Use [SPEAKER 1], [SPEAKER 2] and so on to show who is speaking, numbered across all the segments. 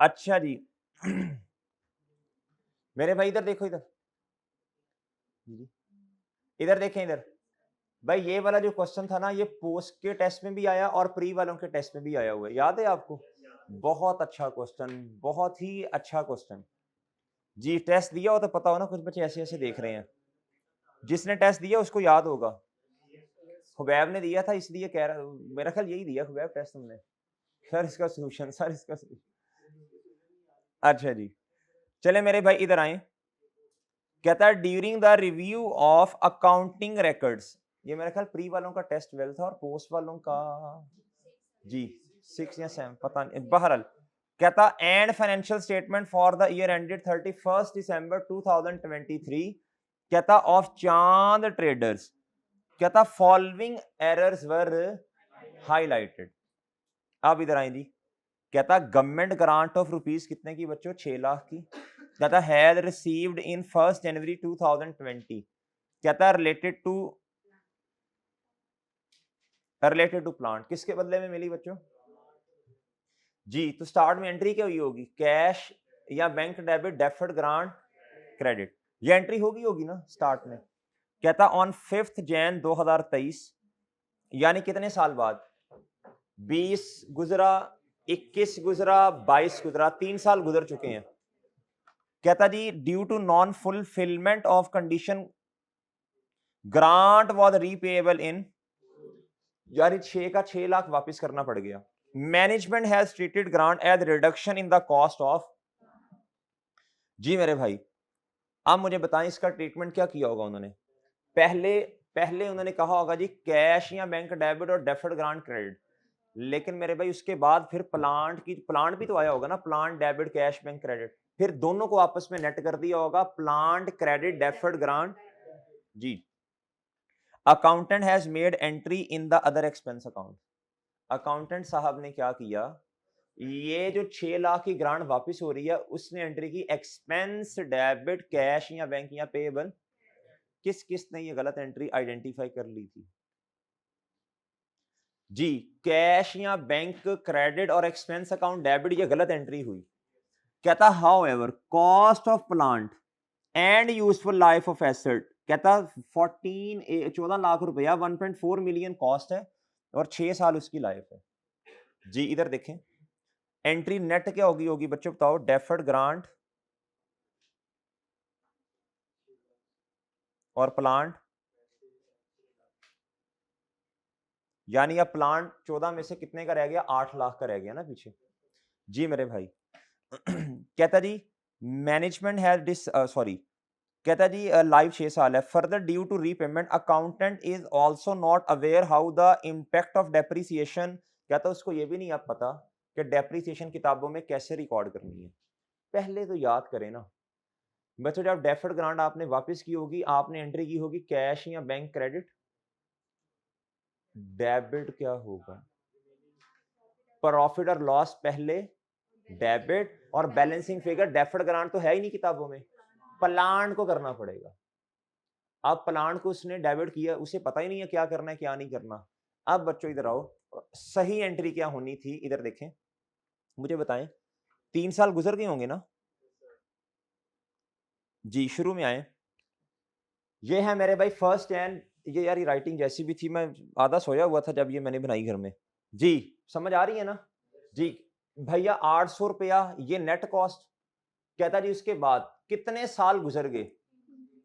[SPEAKER 1] अच्छा जी मेरे भाई इधर देखो, इधर जी, इधर देखें इधर। भाई ये वाला जो क्वेश्चन था ना, ये पोस्ट के टेस्ट में भी आया और प्री वालों के टेस्ट में भी आया हुआ है, याद है आपको? बहुत अच्छा क्वेश्चन, बहुत ही अच्छा क्वेश्चन। जी, टेस्ट दिया हो तो पता हो ना, कुछ बच्चे ऐसे ऐसे देख रहे हैं। जिसने टेस्ट दिया उसको याद होगा। हुबैब ने दिया था इसलिए कह रहा, मेरा ख्याल यही दिया हुबैब टेस्ट तुमने। सर इसका सॉल्यूशन, सर इसका अच्छा जी, चले मेरे भाई इधर आए। कहता है during the review of accounting records, ये मेरा ख्याल प्री वालों का टेस्ट 12 था और पोस्ट वालों का जी 6 या 7 पता नहीं, बहरहाल कहता and financial statement for the year ended 31 दिसंबर 2023 कहता ऑफ चांद ट्रेडर्स, कहता फॉलोइंग एरर्स वर हाईलाइटेड। अब इधर आए जी, कहता गवर्नमेंट ग्रांट ऑफ रुपीस कितने की बच्चों, 6 लाख की। कहता हैज रिसीव्ड इन 1 जनवरी 2020, कहता रिलेटेड टू प्लांट, किसके बदले में मिली बच्चों? जी, तो स्टार्ट में एंट्री क्या हुई होगी, कैश या bank debit deferred grant credit, ये एंट्री होगी ना स्टार्ट में। कहता ऑन 5 जैन 2023, यानी कितने साल बाद, 20 गुजरा, 21 गुजरा, 22 गुजरा, 3 साल गुजर चुके हैं। कहता जी due to non fulfilment of condition grant was repayable in, यानी 6 का 6 लाख वापस करना पड़ गया। Management has treated grant as reduction in the cost of, जी मेरे भाई अब मुझे बताएं इसका ट्रीटमेंट क्या किया होगा उन्होंने। पहले पहले उन्होंने कहा होगा जी कैश या बैंक डेबिट और डेफर्ड ग्रांट क्रेडिट, लेकिन मेरे भाई उसके बाद फिर प्लांट भी तो आया होगा ना, plant debit cash bank credit, फिर दोनों को आपस में नेट कर दिया होगा, प्लांट क्रेडिट डेफर्ड ग्रांट। जी, accountant has made entry in the other expense account, accountant साहब ने क्या किया, ये जो 6 लाख की ग्रांट वापस हो रही है उसने एंट्री की एक्सपेंस डेबिट कैश या बैंक या पेएबल। किस किस ने ये गलत एंट्री आइडेंटिफाई कर ली थी? जी, कैश या बैंक क्रेडिट और एक्सपेंस अकाउंट डेबिट, ये गलत एंट्री हुई। कहता however cost of plant and useful life of asset, कहता 14 लाख रुपया 1.4 मिलियन कॉस्ट है और 6 साल उसकी लाइफ है। जी इधर देखें, एंट्री नेट क्या होगी बच्चों बताओ, डेफर्ड ग्रांट और प्लांट, यानी अब प्लांट 14 में से कितने का रह गया, 8 लाख का रह गया ना पीछे। जी मेरे भाई कहता जी मैनेजमेंट हैज डिस सॉरी, कहता जी लाइव 6 साल है, further due to repayment accountant is also not aware how the impact of depreciation, कहता उसको ये भी नहीं आप पता कि डेप्रिसिएशन किताबों में कैसे रिकॉर्ड करनी है। पहले तो याद करें ना बच्चों, जब डेफर्ड ग्रांट आपने वापस की होगी, आपने एंट्री की होगी कैश या बैंक क्रेडिट, डेबिट क्या होगा, प्रॉफिट और लॉस पहले डेबिट, और बैलेंसिंग फिगर डेफर्ड ग्रांट तो है ही नहीं किताबों में, प्लांट को करना पड़ेगा। अब प्लांट को उसने डेबिट किया, उसे पता ही नहीं है क्या करना है क्या नहीं करना। अब बच्चों इधर आओ, सही एंट्री क्या होनी थी इधर देखें, मुझे बताएं। 3 साल गुजर गए होंगे ना जी, शुरू में आए, ये है मेरे भाई फर्स्ट एंड, ये यार राइटिंग जैसी भी थी, मैं आधा सोया हुआ था जब ये मैंने बनाई घर में। जी समझ आ रही है ना जी। भैया 800 रुपया ये नेट कॉस्ट, कहता जी उसके बाद कितने साल गुजर गए,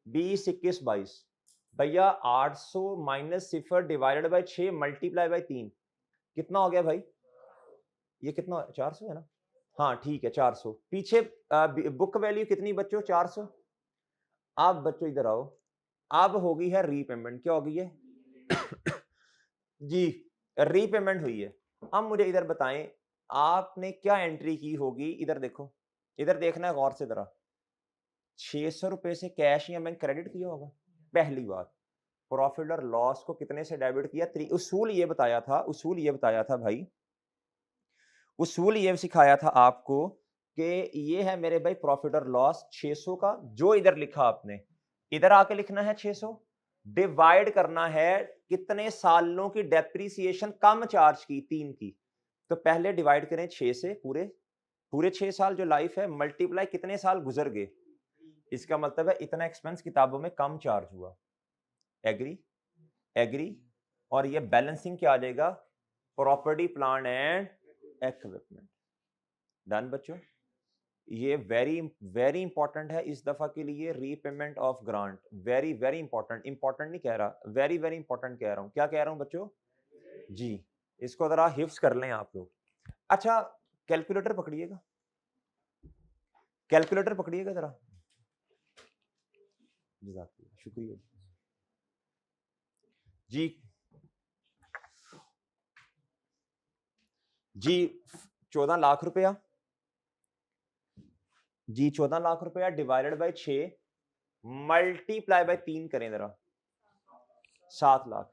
[SPEAKER 1] 20 21 22, भैया 800 minus 0 divided by 6 multiply by 3, कितना हो गया भाई, ये कितना 400 है ना, हाँ ठीक है 400, पीछे बुक वैल्यू कितनी बच्चों 400। अब बच्चों इधर आओ, अब होगी है रीपेमेंट, क्या होगी है जी रीपेमेंट हुई है। अब मुझे इधर बताएं आपने क्या एंट्री की होगी, इधर देखो, इधर देखना है गौर से जरा, 600 रुपए से कैश या बैंक क्रेडिट किया होगा पहली बात, प्रॉफिट और लॉस को कितने से डेबिट किया, उसूल ये बताया था भाई, उसूल ये सिखाया था आपको कि ये है मेरे भाई प्रॉफिट और लॉस 600 का, जो इधर लिखा आपने इधर आके लिखना है 600, डिवाइड करना है कितने सालों की डेप्रिसिएशन कम चार्ज की, 3 की, तो पहले डिवाइड करें 6 से पूरे, पूरे 6 साल जो लाइफ है मल्टीप्लाई कितने साल गुजर गए, इसका मतलब है इतना एक्सपेंस किताबों में कम चार्ज हुआ। Agree agree. और ये बैलेंसिंग क्या आ जाएगा, property plant and equipment. Done बच्चों, ये वेरी वेरी इंपॉर्टेंट है इस दफा के लिए, repayment of grant, very very important. Important नहीं कह रहा, वेरी वेरी इंपॉर्टेंट कह रहा हूं। क्या कह रहा हूं बच्चों जी, इसको जरा हिफ्ज कर लें आप लोग। अच्छा कैलकुलेटर पकड़िएगा, कैलकुलेटर पकड़िएगा जरा, शुक्रिया जी। जी 14 लाख रुपया जी, 14 लाख रुपया डिवाइडेड बाय 6 मल्टीप्लाई बाय 3 करें जरा, 7 लाख।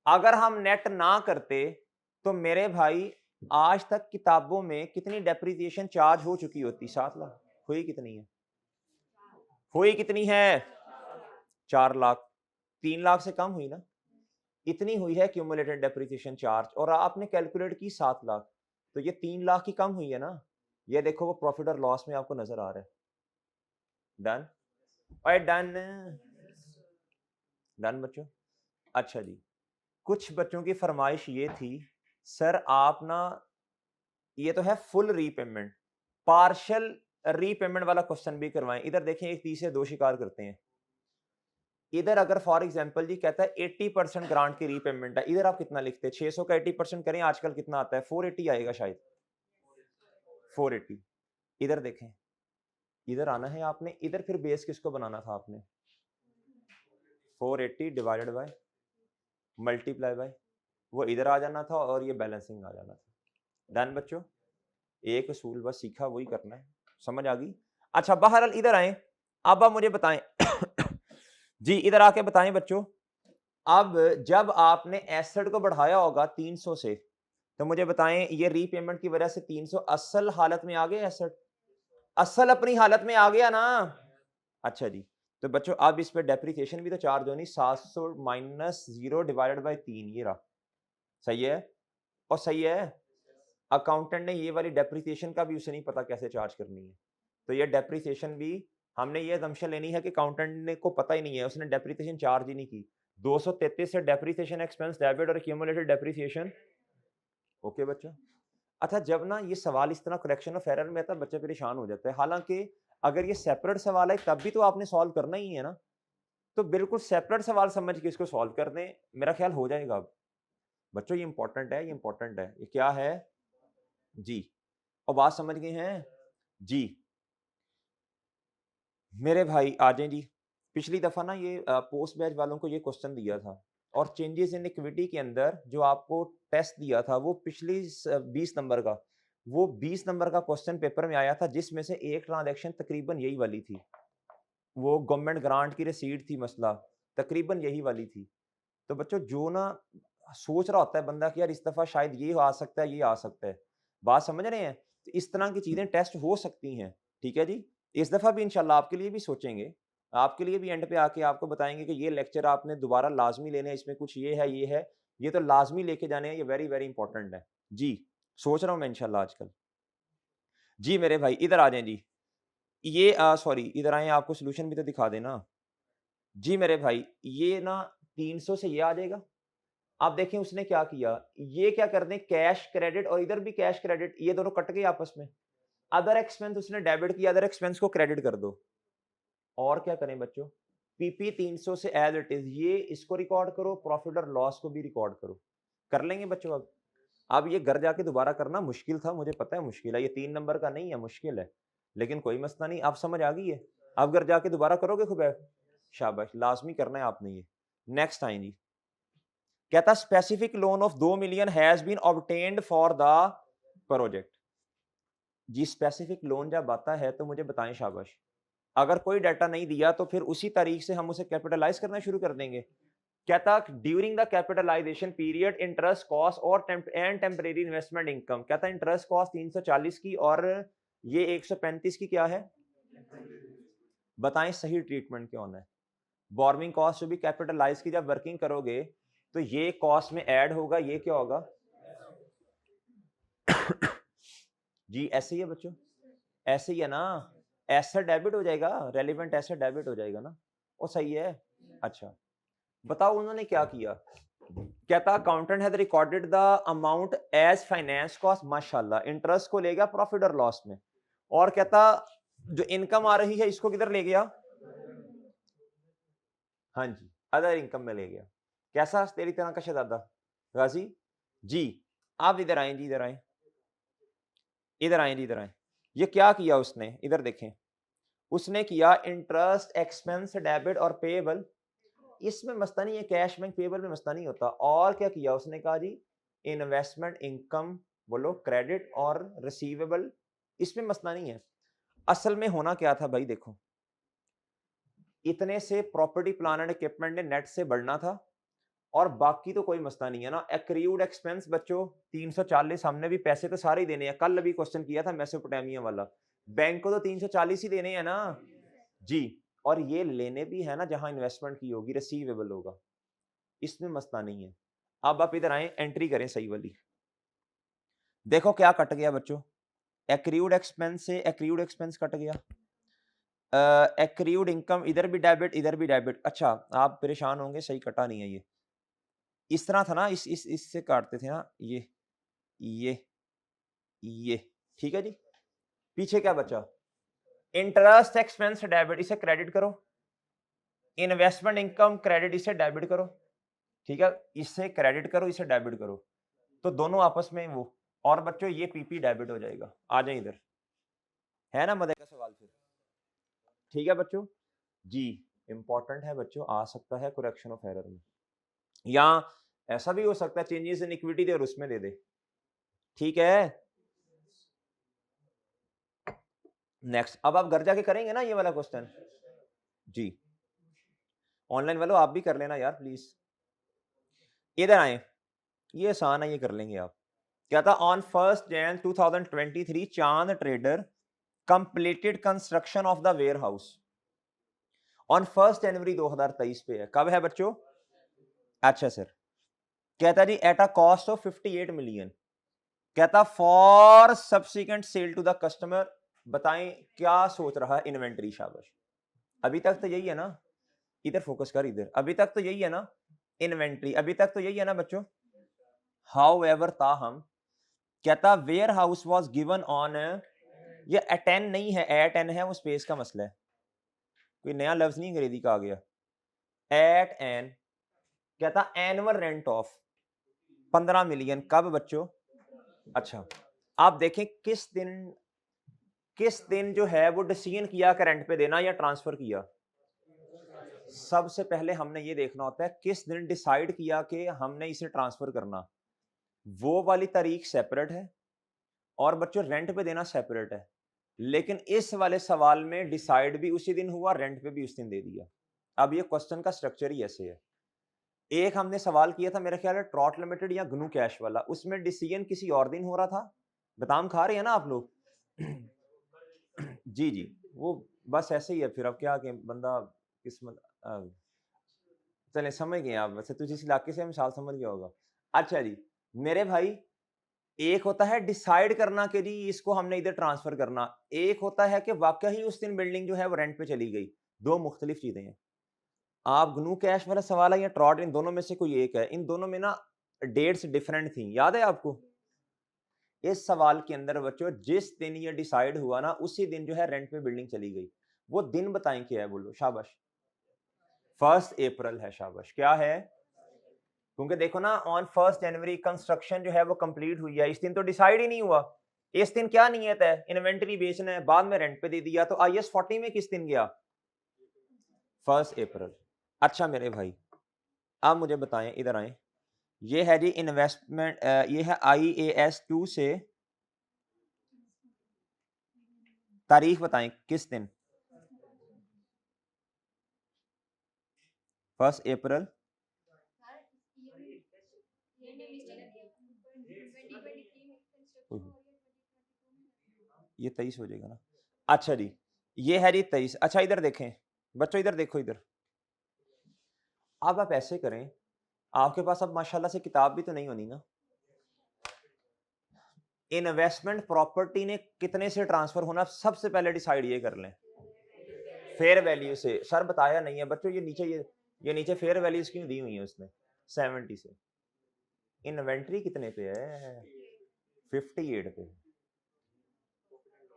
[SPEAKER 1] अगर हम नेट ना करते तो मेरे भाई आज तक किताबों में कितनी डेप्रिसिएशन चार्ज हो चुकी होती, 7 लाख। हुई कितनी है, हुई कितनी है, 4 लाख। 3 लाख से कम हुई ना, इतनी हुई है क्यूमुलेटेड डेप्रिसिएशन चार्ज, और आपने कैलकुलेट की 7 लाख, तो ये 3 लाख की कम हुई है ना। ये देखो वो प्रॉफिट और लॉस में आपको नजर आ रहा है। डन और डन, डन बच्चों। अच्छा जी, कुछ बच्चों की फरमाइश ये थी सर आप ना, ये तो है फुल रीपेमेंट, पार्शियल रीपेमेंट वाला क्वेश्चन भी करवाएं। इधर देखें, एक 30 से 2 शिकार करते हैं। इधर अगर फॉर एग्जांपल जी कहता है 80% ग्रांट की रीपेमेंट है, इधर आप कितना लिखते हैं, 600 का 80% करें, आजकल कितना आता है, 480 आएगा शायद, 480। इधर देखें, इधर आना है आपने, इधर फिर बेस किसको बनाना था आपने, 480 डिवाइडेड बाय मल्टीप्लाई बाय, वो इधर आ जाना था और ये बैलेंसिंग आ जाना था। डन बच्चों, एक असूल बस सीखा, वही करना है, समझ आ गई। अच्छा बहरहाल इधर आए, अब आप मुझे बताएं जी, इधर आके बताएं बच्चों, अब जब आपने एसेट को बढ़ाया होगा 300 से, तो मुझे बताएं ये रीपेमेंट की वजह से 300 असल हालत में आ गए, एसेट असल अपनी हालत में आ गया ना। अच्छा जी, तो बच्चों अब इस पे डेप्रिसिएशन भी तो चार्ज होनी, 700 माइनस 0 डिवाइडेड बाय 3, ये रहा, सही है और सही है। अकाउंटेंट ने ये वाली डेप्रिसिएशन का भी उसे नहीं पता कैसे चार्ज करनी है, तो ये डेप्रिसिएशन भी हमने ये असम्पशन लेनी है कि अकाउंटेंट ने को पता ही नहीं है, उसने डेप्रिसिएशन चार्ज ही नहीं की। 233 से डेप्रिसिएशन एक्सपेंस डेबिट और एक्यूमुलेटेड डेप्रिसिएशन। ओके बच्चों। अच्छा जब ना ये सवाल इस तरह करेक्शन ऑफ एरर में आता है, बच्चा परेशान हो जाता है। हालांकि अगर ये सेपरेट सवाल है तब भी तो आपने सॉल्व करना ही है ना, तो बिल्कुल सेपरेट सवाल समझ के इसको सॉल्व कर दें, मेरा ख्याल हो जाएगा। अब बच्चों ये इंपॉर्टेंट है, ये इंपॉर्टेंट है, ये क्या है जी, और बात समझ गए हैं जी मेरे भाई। आ जाएं जी, पिछली दफा ना ये पोस्ट बैच वालों को ये क्वेश्चन दिया था, और चेंजेस इन इक्विटी के अंदर जो आपको टेस्ट दिया था वो पिछली 20 नंबर का, वो 20 नंबर का क्वेश्चन पेपर में आया था, जिसमें से एक ट्रांजैक्शन तकरीबन यही वाली थी, वो गवर्नमेंट ग्रांट की रिसीट थी, मसला तकरीबन यही वाली थी। तो बच्चों जो ना सोच रहा होता है बंदा कि यार इस दफा शायद ये आ सकता है, ये आ सकता है, बात समझ रहे हैं, तो इस तरह की चीजें टेस्ट हो सकती हैं। ठीक है जी, इस दफा भी इंशाल्लाह आपके लिए भी सोचेंगे, आपके लिए भी एंड पे आके आपको बताएंगे कि ये लेक्चर आपने दोबारा लाजमी लेने हैं, इसमें कुछ ये है, ये है, ये तो लाजमी लेके जाने हैं, ये वेरी वेरी इंपॉर्टेंट है जी। सोच रहा हूं मैं इंशाल्लाह आजकल जी। मेरे भाई इधर आ जाएं जी, ये सॉरी इधर आए, आपको सोल्यूशन भी तो दिखा देना जी। मेरे भाई ये ना 300 से ये आ जाएगा। आप देखें उसने क्या किया, ये क्या कर दें कैश क्रेडिट, और इधर भी कैश क्रेडिट, ये दोनों कट गए आपस में। अदर एक्सपेंस उसने डेबिट किया, अदर एक्सपेंस को क्रेडिट कर दो। और क्या करें बच्चों, पीपी 300 से एज इट इज ये इसको रिकॉर्ड करो, प्रॉफिट और लॉस को भी रिकॉर्ड करो। कर लेंगे बच्चों। अब ये घर जाके दोबारा करना मुश्किल था, मुझे पता है मुश्किल है, ये 3 नंबर का नहीं है, मुश्किल है, लेकिन कोई मसला नहीं, आप समझ आ गई है। अब घर जाके दोबारा करोगे खुबैब, शाबाश, लाजमी करना है आपने ये। नेक्स्ट आए जी, कहता specific loan of 2 million has been obtained for the project. जी स्पेसिफिक लोन जब आता है तो मुझे बताएं शाबाश, अगर कोई डाटा नहीं दिया तो फिर उसी तारीख से हम उसे कैपिटलाइज करना शुरू कर देंगे। कहता during the capitalisation period interest cost और एंड टेम्परेरी इन्वेस्टमेंट इनकम, कहता इंटरेस्ट कॉस्ट 340 की और ये 135 की क्या है, बताएं सही ट्रीटमेंट क्या होना है। बोर्विंग कॉस्ट जो भी कैपिटलाइज की जब वर्किंग करोगे तो ये कॉस्ट में ऐड होगा, ये क्या होगा जी ऐसे ही है बच्चों, ऐसे ही है ना, एसेट डेबिट हो जाएगा, रेलिवेंट एसेट डेबिट हो जाएगा ना, वो सही है। अच्छा बताओ उन्होंने क्या किया, कहता accountant has recorded the amount as finance cost, माशाल्लाह इंटरेस्ट को ले गया प्रॉफिट और लॉस में, और कहता जो इनकम आ रही है इसको किधर ले गया, हाँ जी अदर इनकम में ले गया। कैसा तेरी तरह का शहजादा गाजी जी, आप इधर आए जी, इधर आए, इधर आए जी, इधर आए। ये क्या किया उसने, इधर देखें, उसने किया इंटरेस्ट एक्सपेंस डेबिट और पेएबल, इसमें मसला नहीं है, कैश बैंक पेएबल में मसला नहीं होता। और क्या किया उसने, कहा जी इन्वेस्टमेंट इनकम बोलो क्रेडिट और रिसीवेबल, इसमें मसला नहीं है। असल में होना क्या था भाई, देखो इतने से प्रॉपर्टी प्लान एंड इक्विपमेंट ने नेट से बढ़ना था, और बाकी तो कोई मसला नहीं है ना। एक्रीड एक्सपेंस बच्चों 340, हमने भी पैसे तो सारे ही देने हैं, कल अभी क्वेश्चन किया था मेसोपोटामिया वाला, बैंक को तो 340 ही देने हैं ना जी, और ये लेने भी है ना जहां इन्वेस्टमेंट की होगी, रिसीवेबल होगा, इसमें मसला नहीं है। अब आप इधर आए, एंट्री करें सही वाली, देखो क्या कट गया बच्चों, एक्रीड एक्सपेंस से एक्रीड एक्सपेंस कट गया, एक्रीड इनकम इधर भी डेबिट इधर भी डेबिट। अच्छा आप परेशान होंगे, सही कटा नहीं है ये, इस तरह था ना, इस इससे काटते थे ना, ये ये ठीक है जी। पीछे क्या बचा, इंटरेस्ट एक्सपेंस डेबिट, इसे क्रेडिट करो, इन्वेस्टमेंट इनकम क्रेडिट, इसे डेबिट करो, ठीक है, इसे क्रेडिट करो इसे डेबिट करो, तो दोनों आपस में वो, और बच्चों ये पीपी डेबिट हो जाएगा। आ जाए इधर, है ना मदे का सवाल फिर, ठीक है बच्चों जी, इंपॉर्टेंट है बच्चों, आ सकता है करेक्शन ऑफ एरर में, या ऐसा भी हो सकता है चेंजेस इन इक्विटी दे और उसमें दे दे, ठीक है। नेक्स्ट, अब आप घर जाके करेंगे ना ये वाला क्वेश्चन जी, ऑनलाइन वालों आप भी कर लेना यार प्लीज। इधर आए, ये आसान है, ये कर लेंगे आप। क्या था, on 1 Jan 2023 Chand trader completed construction of the warehouse, on 1 January 2023 पे है, कब है बच्चों, अच्छा सर, कहता जी at a cost of 58 million, कहता for subsequent sale to the customer, बताएं क्या सोच रहा है इन्वेंटरी, शाबाश, अभी तक तो यही है ना, इधर फोकस कर, इधर अभी तक तो यही है ना, इन्वेंट्री अभी तक तो यही है ना बच्चों। हाउ एवर ताहम, कहता warehouse was given on, ये अटेन नहीं है, एट एन है, वो स्पेस का मसला है, कोई नया लफ्ज नहीं अंग्रेजी का आ गया, एट एन, कहता एनुअल रेंट ऑफ 15 मिलियन, कब बच्चों, अच्छा आप देखें किस दिन जो है वो डिसीजन किया कि रेंट पे देना या ट्रांसफर किया, सबसे पहले हमने ये देखना होता है किस दिन डिसाइड किया कि हमने इसे ट्रांसफर करना, वो वाली तारीख सेपरेट है, और बच्चों रेंट पे देना सेपरेट है, लेकिन इस वाले सवाल में डिसाइड भी उसी दिन हुआ, रेंट पे भी उस दिन दे दिया। अब ये क्वेश्चन का स्ट्रक्चर ही ऐसे है, एक हमने सवाल किया था मेरा ख्याल है ट्रॉट लिमिटेड या ग्नू कैश वाला, उसमें डिसीजन किसी और दिन हो रहा था, बादाम खा रहे हैं ना आप लोग जी जी, वो बस ऐसे ही है फिर, अब क्या कि बंदा किस्मत, चले समझ गए आप, वैसे तुझे इस इलाके से मिसाल समझ गया होगा। अच्छा जी मेरे भाई, एक होता है डिसाइड करना कि जी इसको हमने इधर ट्रांसफर करना, एक होता है कि वाकई ही उस दिन बिल्डिंग जो है वो रेंट पे चली गई, दो मुख्तलिफ चीजें हैं। आप ग्नू कैश वाला सवाल है या ट्रॉट, इन दोनों में से कोई एक है, इन दोनों में ना डेट्स डिफरेंट थी, याद है आपको। इस सवाल के अंदर बच्चों जिस दिन ये डिसाइड हुआ ना उसी दिन जो है रेंट पे बिल्डिंग चली गई, वो दिन बताएं क्या है, बोलो शाबाश, 1 अप्रैल है, शाबाश, क्या है, क्योंकि देखो ना ऑन 1 जनवरी कंस्ट्रक्शन जो है वो कंप्लीट हुई है, इस दिन तो डिसाइड ही नहीं हुआ, इस दिन क्या नियत है, इन्वेंटरी बेचना है, बाद में रेंट पे दे दिया, तो IS 40 में किस दिन गया, 1 अप्रैल। अच्छा मेरे भाई आप मुझे बताएं, इधर आए, ये है जी इन्वेस्टमेंट, ये है IAS 2 से तारीख बताएं किस दिन, 1 अप्रैल, ये 23 हो जाएगा ना, अच्छा जी ये है जी 23, अच्छा इधर देखें बच्चों, इधर देखो इधर, अब आप ऐसे करें, आपके पास अब माशाल्लाह से किताब भी तो नहीं होनी ना, इन्वेस्टमेंट प्रॉपर्टी ने कितने से ट्रांसफर होना, सबसे पहले डिसाइड ये कर लें फेयर वैल्यू से। सर बताया नहीं है बच्चों, ये नीचे फेयर वैल्यूज क्यों दी हुई है उसने 70 से। इन्वेंट्री कितने पे है, 58 पे।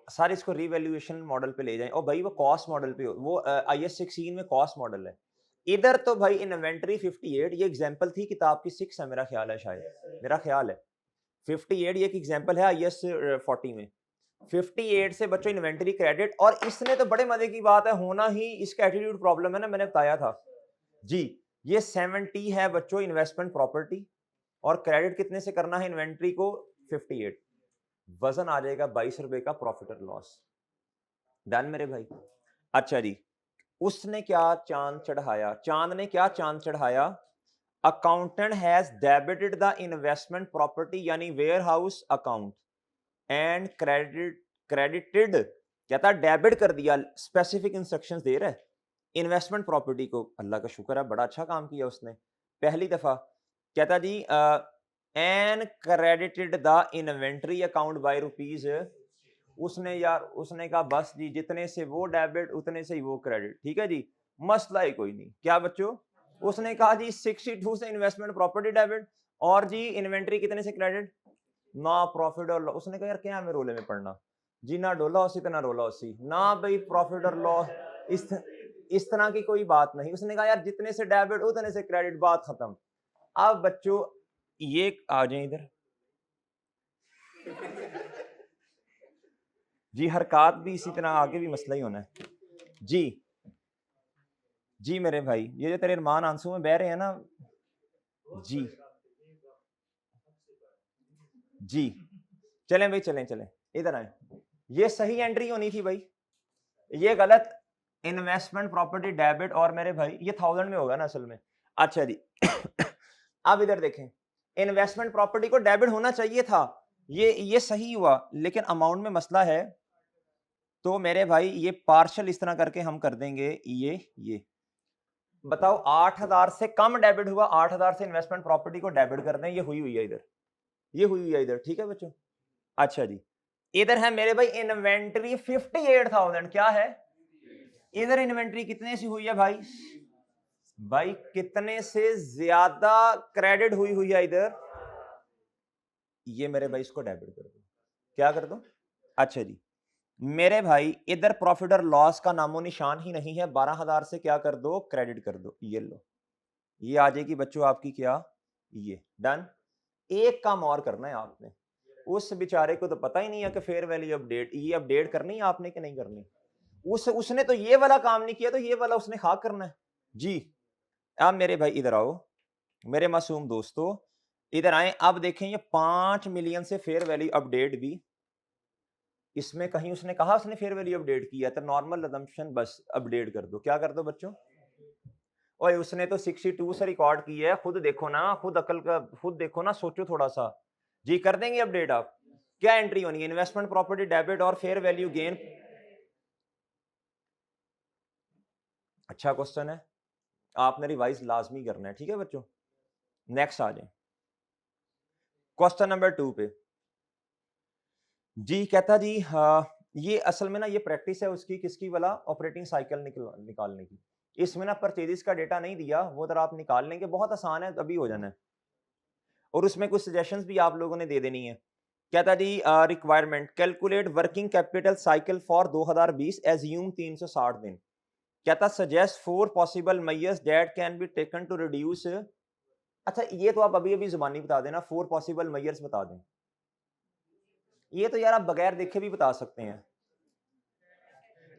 [SPEAKER 1] सर इसको रिवैल्यूएशन मॉडल पे ले जाएं। और भाई वो कॉस्ट मॉडल पे, वो IAS 16 में कॉस्ट मॉडल है। इधर तो भाई इन्वेंट्री 58, ये एग्जांपल थी किताब की 6 है मेरा ख्याल है, शायद मेरा ख्याल है 58 ये एक एग्जांपल है IAS 40 में। 58 से बच्चों इन्वेंटरी क्रेडिट, और इसने तो बड़े मजे की बात है होना ही, इसका एटीट्यूड प्रॉब्लम है ना, मैंने बताया था जी। ये 70 है बच्चों इन्वेस्टमेंट प्रॉपर्टी, और क्रेडिट कितने से करना है इन्वेंट्री को, 58। वजन आ जाएगा 22 रुपए का प्रॉफिट और लॉस। डन मेरे भाई। अच्छा जी, उसने क्या चांद चढ़ाया, चांद ने क्या चांद चढ़ाया, accountant has debited the investment property यानी warehouse account and credited, कहता डेबिट कर दिया, स्पेसिफिक इंस्ट्रक्शंस दे रहा है इन्वेस्टमेंट प्रॉपर्टी को। अल्लाह का शुक्र है, बड़ा अच्छा काम किया उसने पहली दफा। कहता जी and credited the inventory account by rupees, उसने कहा बस जी जितने से वो डेबिट उतने से ही वो क्रेडिट, ठीक है जी, मसला ही कोई नहीं। क्या बच्चों, उसने कहा जी 62 से इन्वेस्टमेंट प्रॉपर्टी डेबिट, और जी इन्वेंटरी कितने से क्रेडिट, ना प्रॉफिट और लॉस। उसने कहा यार क्या हमें रोले में पढ़ना जी, ना डोला उसी तो ना रोला उसी, ना भाई प्रॉफिट और लॉस, इस तरह की कोई बात नहीं। उसने कहा यार जितने से डेबिट उतने से क्रेडिट, बात खत्म। अब बच्चों ये आ जाए इधर जी, हरकत भी इसी तरह, आगे भी मसला ही होना है जी। जी मेरे भाई, ये जो तेरे अरमान आंसू में बह रहे हैं ना जी, जी चलें भाई, चलें चलें इधर आए। ये सही एंट्री होनी थी भाई, ये गलत, इन्वेस्टमेंट प्रॉपर्टी डेबिट, और मेरे भाई ये 1000 में होगा ना असल में। अच्छा जी अब इधर देखें, इन्वेस्टमेंट प्रॉपर्टी को डेबिट होना चाहिए था, ये सही हुआ, लेकिन अमाउंट में मसला है। तो मेरे भाई ये पार्शल इस तरह करके हम कर देंगे, ये बताओ 8000 से कम डेबिट हुआ, 8000 से इन्वेस्टमेंट प्रॉपर्टी को डेबिट कर दें, ये हुई हुई है इधर, ये हुई हुई है इधर, ठीक है बच्चों। अच्छा जी, इधर है मेरे भाई इन्वेंट्री 58,000, क्या है इधर इन्वेंट्री कितने से हुई है भाई, भाई कितने से ज्यादा क्रेडिट हुई हुई है इधर, ये मेरे भाई इसको डेबिट कर दो, क्या कर दो। अच्छा जी मेरे भाई इधर प्रॉफिट और लॉस का नामो निशान ही नहीं है, 12,000 से क्या कर दो, क्रेडिट कर दो, ये लो, ये आ जाएगी बच्चों आपकी क्या, ये डन। एक काम और करना है आपने, उस बेचारे को तो पता ही नहीं है कि फेयर वैल्यू अपडेट, ये अपडेट करनी है आपने कि नहीं करनी, उसने तो ये वाला काम नहीं किया, तो ये वाला उसने खाक करना है जी। अब मेरे भाई इधर आओ, मेरे मासूम दोस्तों इधर आए। अब देखें ये 5 मिलियन से फेयर वैल्यू अपडेट भी, इसमें कहीं उसने कहा उसने फेयर वैल्यू अपडेट किया, तो नॉर्मल अजम्पशन बस अपडेट कर दो, क्या कर दो बच्चों। और उसने तो 62 से रिकॉर्ड किया है, खुद देखो ना, खुद अकल का खुद देखो ना, सोचो थोड़ा सा जी, कर देंगे अपडेट आप। क्या एंट्री होनी है, इन्वेस्टमेंट प्रॉपर्टी डेबिट और फेयर वैल्यू गेन। अच्छा क्वेश्चन है, आपने रिवाइज लाजमी करना है, ठीक है बच्चों। नेक्स्ट आ जाए क्वेश्चन नंबर 2 पे जी। कहता जी ये असल में ना ये प्रैक्टिस है उसकी, किसकी वाला, ऑपरेटिंग साइकिल निकालने की। इसमें ना परचेजेस का डेटा नहीं दिया, वो अगर आप निकाल लेंगे बहुत आसान है, अभी हो जाना है, और उसमें कुछ सजेशंस भी आप लोगों ने दे देनी है। कहता जी requirement calculate working capital cycle for 2020 assume 360 दिन। कहता suggest 4 possible measures that can be taken to reduce. अच्छा ये तो आप अभी अभी जुबानी बता देना, 4 पॉसिबल मेजर्स बता दें, ये तो यार आप बगैर देखे भी बता सकते हैं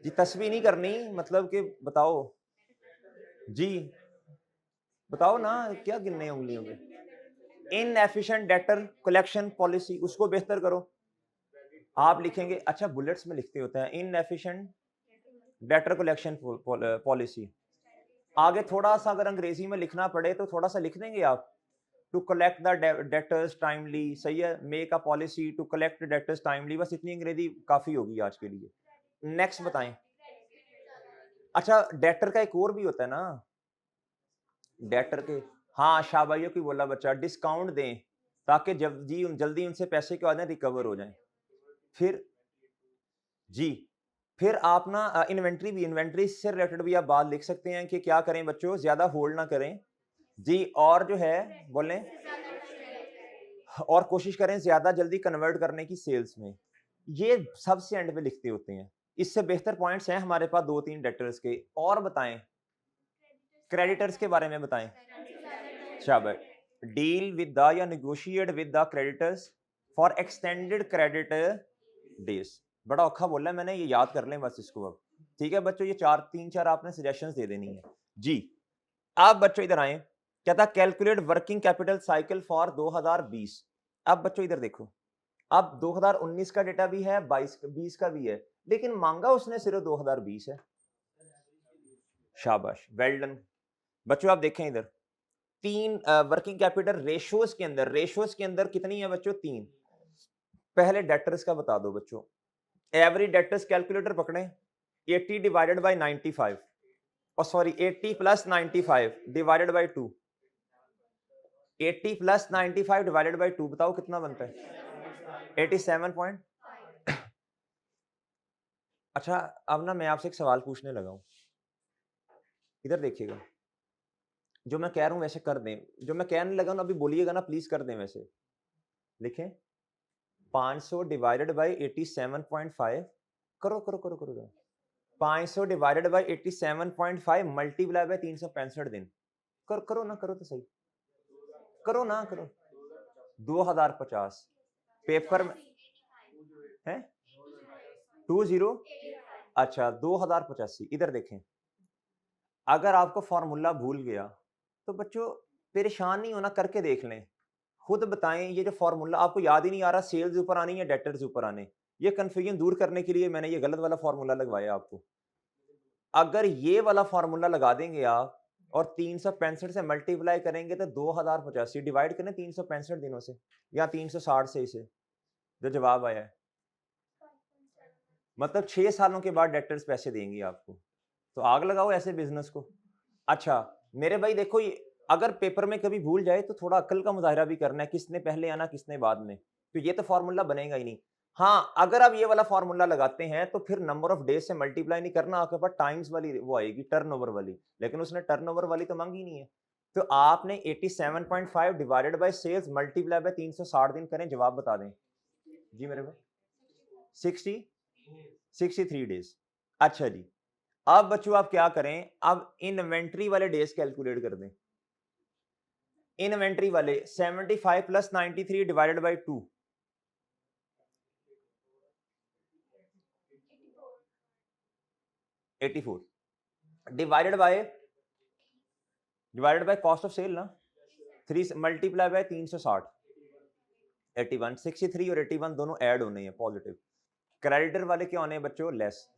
[SPEAKER 1] जी, तस्वीर नहीं करनी, मतलब कि बताओ जी, बताओ ना क्या गिनने हैं उंगलियों पे। इनएफिशिएंट डेटर कलेक्शन पॉलिसी, उसको बेहतर करो, आप लिखेंगे, अच्छा बुलेट्स में लिखते होते हैं इनएफिशिएंट डेटर कलेक्शन पॉलिसी, आगे थोड़ा सा अगर अंग्रेजी में लिखना पड़े तो थोड़ा सा लिख देंगे आप, to collect the debtors timely, सही है, make a policy to collect debtors timely, बस इतनी अंग्रेजी काफी होगी आज के लिए। नेक्स्ट बताएं। अच्छा डेटर का एक और भी होता है ना, डेटर के, हाँ शाबाइयों की बोला बच्चा, डिस्काउंट दें, ताकि जल्दी उनसे पैसे क्या हो जाए, रिकवर हो जाएं। फिर जी, फिर आप ना इन्वेंट्री से रिलेटेड भी आप बात लिख सकते हैं कि क्या करें बच्चों, ज्यादा होल्ड ना करें जी, और जो है बोलें, और कोशिश करें ज्यादा जल्दी कन्वर्ट करने की सेल्स में। ये सबसे एंड पे लिखते होते हैं। इससे बेहतर पॉइंट्स हैं हमारे पास 2-3 डेटर्स के, और बताएं क्रेडिटर्स के बारे में बताएं। शाबाश। डील विद द या negotiate with the creditors for extended credit days. बड़ा औखा बोला है मैंने, ये याद कर लें बस इसको अब। ठीक है बच्चों, ये 3-4 आपने सजेशंस दे देनी है जी। आप बच्चों इधर आए, कहता calculate working capital cycle for 2020। अब बच्चों इधर देखो, अब 2019 का डेटा भी है, 20 का भी है, लेकिन मांगा उसने सिर्फ 2020 है। शाबाश, वेल डन बच्चों। आप देखें इधर 3 वर्किंग कैपिटल रेशियोज के अंदर कितनी है बच्चों, 3। पहले डेटर्स का बता दो बच्चों। एवरेज डेटर्स कैलकुलेटर पकड़ें, 80 डिवाइडेड बाय 95, और sorry 80 plus 95 divided by 2। 80 plus 95 divided by 2 बताओ कितना बनता है, 87 पॉइंट। अच्छा, अब ना मैं आपसे एक सवाल पूछने लगा हूं, इधर देखिएगा। जो मैं कह रहा हूं वैसे कर दें, जो मैं कहने लगा हूं अभी बोलिएगा ना, प्लीज कर दें वैसे। लिखें 500 डिवाइडेड बाय 87.5, करो करो करो करो। 500 डिवाइडेड बाय 87.5 मल्टीप्लाई बाय 365 दिन। करो करो ना, करो तो सही, करो ना, करो। 2050 पेपर में है 20, अच्छा 2085। इधर देखें, अगर आपको फॉर्मूला भूल गया तो बच्चों परेशान नहीं होना, करके देख लें, खुद बताएं ये जो फॉर्मूला आपको याद ही नहीं आ रहा, सेल्स ऊपर आनी या डेटर्स ऊपर आने, ये कंफ्यूजन दूर करने के लिए मैंने ये गलत वाला फॉर्मूला लगवाया आपको। अगर ये वाला फॉर्मूला लगा देंगे आप और 365 से मल्टीप्लाई करेंगे तो 2085 डिवाइड करें 365 दिनों से या 360 से, इसे जो जवाब आया है, मतलब 6 सालों के बाद डेटर्स पैसे देंगे आपको। तो आग लगाओ ऐसे बिजनेस को। अच्छा मेरे भाई देखो, ये अगर पेपर में कभी भूल जाए तो थोड़ा अक्ल का मुजाहिरा भी करना है, किसने पहले आना किसने बाद में, तो ये तो फॉर्मूला बनेगा ही नहीं। हाँ, अगर आप ये वाला फॉर्मूला लगाते हैं तो फिर नंबर ऑफ डेज से मल्टीप्लाई नहीं करना, आपके पास टाइम्स वाली वो आएगी, टर्नओवर वाली, लेकिन उसने टर्नओवर वाली तो मांगी नहीं है। तो आपने 87.5 divided by sales multiply by 360 दिन करें, जवाब बता दें जी मेरे भाई। 63 डेज। अच्छा जी, अब बच्चों आप क्या करें, अब इन्वेंट्री वाले डेज कैलकुलेट कर दें। इन्वेंट्री वाले 75 plus 93 divided by 2, 84 divided by cost of sale ना, 3 मल्टीप्लाई बाय 360, 81। 63 और 81 दोनों ऐड होने हैं पॉजिटिव। क्रेडिटर वाले क्या होने हैं बच्चों, लेस,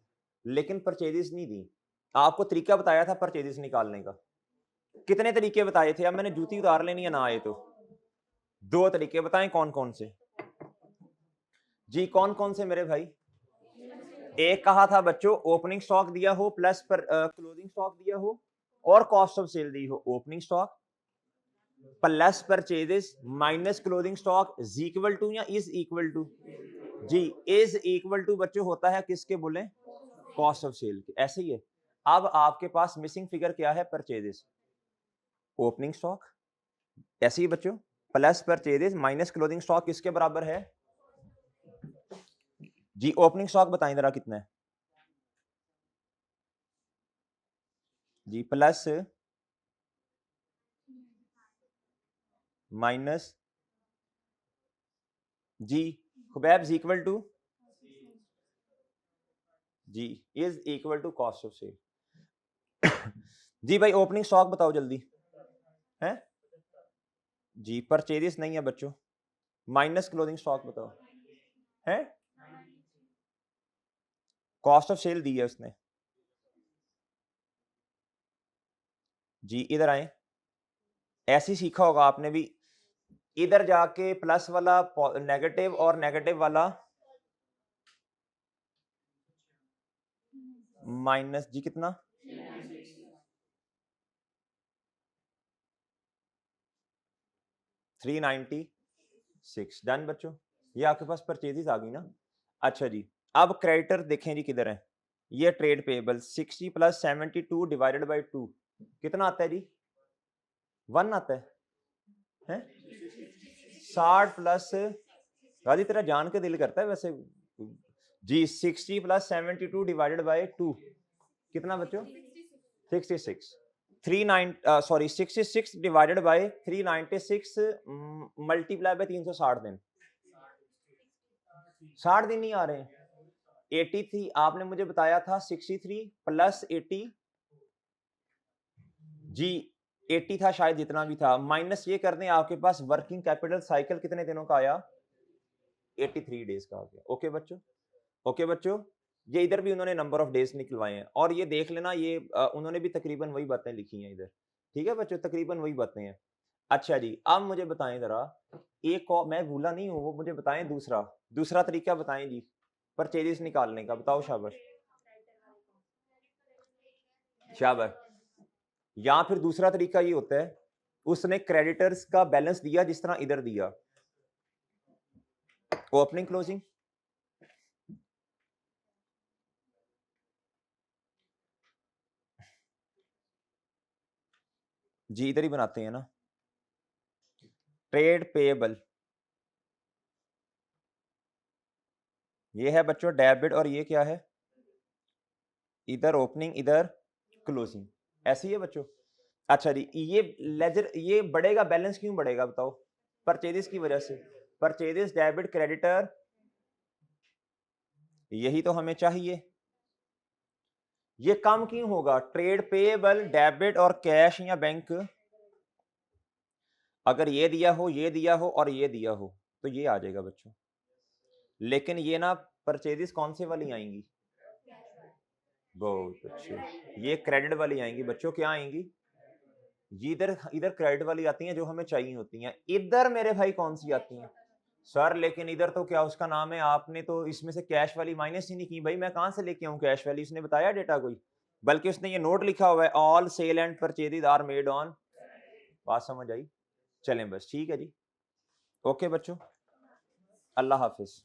[SPEAKER 1] लेकिन परचेजेस नहीं दी। आपको तरीका बताया था परचेजेस निकालने का, कितने तरीके बताए थे, अब मैंने जूती उतार लेनी है ना आए तो। 2 तरीके बताएं कौन कौन से जी, कौन कौन से मेरे भाई। एक कहा था बच्चों ओपनिंग स्टॉक दिया हो प्लस पर क्लोजिंग स्टॉक दिया हो और कॉस्ट ऑफ सेल दी हो। Opening stock plus purchases minus closing stock is equal to या इज इक्वल टू, जी इज इक्वल टू बच्चों होता है किसके बोले, कॉस्ट ऑफ सेल के। ऐसे ही है। अब आपके पास मिसिंग फिगर क्या है, परचेजेस, ओपनिंग स्टॉक, ऐसे ही बच्चों plus purchases minus closing stock किसके बराबर है जी। ओपनिंग स्टॉक बताएं जरा कितना है जी, प्लस माइनस जी, खुबैब इज इक्वल टू जी, is equal to cost of sale. जी भाई ओपनिंग स्टॉक बताओ जल्दी है जी, परचेजेस नहीं है बच्चों, माइनस क्लोजिंग स्टॉक बताओ है, कॉस्ट ऑफ सेल दी है उसने जी। इधर आए, ऐसे ही सीखा होगा आपने भी, इधर जाके प्लस वाला नेगेटिव और नेगेटिव वाला माइनस जी, कितना 390 6 डन बच्चों, ये आपके पास परचेजेस आ गई ना। अच्छा जी, अब क्रेडिटर देखें जी किधर है, ये trade payable 60 plus 72 divided by 2 कितना आता है जी, 1 आता है 60 प्लस, गाजी तेरा जान के दिल करता है वैसे जी, 60 प्लस 72 डिवाइडेड बाई 2 कितना बच्चों, 66 66 डिवाइडेड बाय 396 मल्टीप्लाई बाय 360 दिन, 60 दिन नहीं आ रहे हैं। 83 आपने मुझे बताया था 63 प्लस 80 जी 80 था शायद, जितना भी था माइनस ये कर दें, आपके पास वर्किंग कैपिटल साइकिल कितने दिनों का आया, 83 डेज का आ गया। ओके बच्चों, ओके बच्चों, ये इधर भी उन्होंने नंबर ऑफ डेज निकलवाए हैं, और ये देख लेना ये उन्होंने भी तकरीबन वही बातें लिखी हैं इधर, ठीक है बच्चों, तकरीबन वही बातें हैं। अच्छा जी, अब मुझे बताएं जरा, एक और मैं भूला नहीं हूँ, वो मुझे बताएं दूसरा तरीका बताएं जी परचेजेस निकालने का, बताओ शाबाश शाबाश। या फिर दूसरा तरीका ये होता है, उसने क्रेडिटर्स का बैलेंस दिया जिस तरह इधर दिया, ओपनिंग क्लोजिंग, जी इधर ही बनाते हैं ना, ट्रेड पेएबल ये है बच्चों डेबिट, और ये क्या है, इधर ओपनिंग इधर क्लोजिंग, ऐसे ही है बच्चों। अच्छा जी, ये लेजर ये बढ़ेगा, बैलेंस क्यों बढ़ेगा बताओ, परचेजेस की वजह से, परचेजेस डेबिट क्रेडिटर, यही तो हमें चाहिए। ये कम क्यों होगा, ट्रेड पेएबल डेबिट और कैश या बैंक, अगर ये दिया हो, ये दिया हो और ये दिया हो तो ये आ जाएगा बच्चों, लेकिन ये ना परचेजेस कौन से वाली आएंगी, बहुत अच्छे, ये क्रेडिट वाली आएंगी बच्चों, क्या आएंगी, ये इधर इधर क्रेडिट वाली आती हैं जो हमें चाहिए होती हैं, इधर मेरे भाई कौन सी आती हैं सर, लेकिन इधर तो क्या उसका नाम है, आपने तो इसमें से कैश वाली माइनस ही नहीं की, भाई मैं कहां से लेके आऊं कैश वाली, उसने बताया डेटा कोई, बल्कि उसने ये नोट लिखा हुआ है, all sale and purchases are made on, बात समझ आई, चलें बस ठीक है जी, ओके बच्चों, अल्लाह हाफिज।